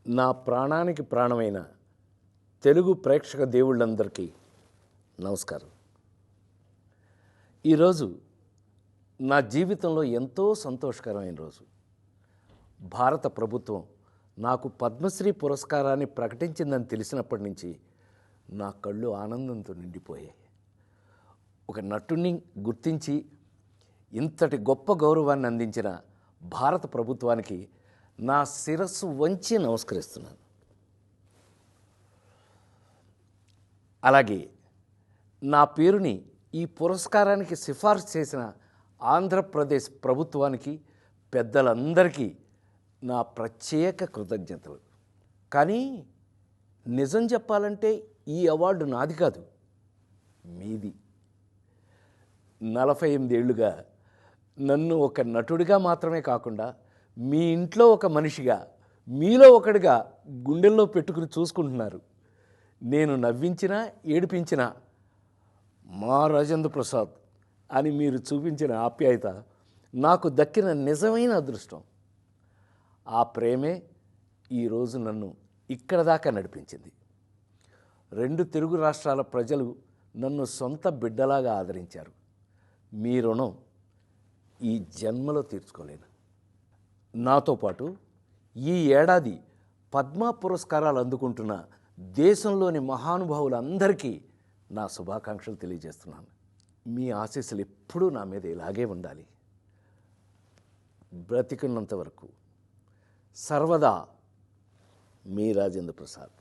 నా ప్రాణానికి ప్రాణమైన తెలుగు ప్రేక్షక దేవుళ్ళందరికీ నమస్కారం. ఈరోజు నా జీవితంలో ఎంతో సంతోషకరమైన రోజు. భారత ప్రభుత్వం నాకు పద్మశ్రీ పురస్కారాన్ని ప్రకటించిందని తెలిసినప్పటి నుంచి నా కళ్ళు ఆనందంతో నిండిపోయాయి. ఒక నటుడిని గుర్తించి ఇంతటి గొప్ప గౌరవాన్ని అందించిన భారత ప్రభుత్వానికి నా శిరస్సు వంచి నమస్కరిస్తున్నాను. అలాగే నా పేరుని ఈ పురస్కారానికి సిఫార్సు చేసిన ఆంధ్రప్రదేశ్ ప్రభుత్వానికి, పెద్దలందరికీ నా ప్రత్యేక కృతజ్ఞతలు. కానీ నిజం చెప్పాలంటే ఈ అవార్డు నాది కాదు, మీది. 48 ఏళ్లుగా నన్ను ఒక నటుడిగా మాత్రమే కాకుండా మీ ఇంట్లో ఒక మనిషిగా, మీలో ఒకడిగా గుండెల్లో పెట్టుకుని చూసుకుంటున్నారు. నేను నవ్వించినా ఏడిపించినా మా రాజేంద్ర ప్రసాద్ అని మీరు చూపించిన ఆప్యాయత నాకు దక్కిన నిజమైన అదృష్టం. ఆ ప్రేమే ఈరోజు నన్ను ఇక్కడ దాకా నడిపించింది. 2 తెలుగు రాష్ట్రాల ప్రజలు నన్ను సొంత బిడ్డలాగా ఆదరించారు. మీ రుణం ఈ జన్మలో తీర్చుకోలేను. నాతో పాటు ఈ ఏడాది పద్మ పురస్కారాలు అందుకుంటున్న దేశంలోని మహానుభావులందరికీ నా శుభాకాంక్షలు తెలియజేస్తున్నాను. మీ ఆశీస్సులు ఎప్పుడూ నా మీద ఇలాగే ఉండాలి. బ్రతికున్నంత వరకు సర్వదా మీ రాజేంద్ర ప్రసాద్.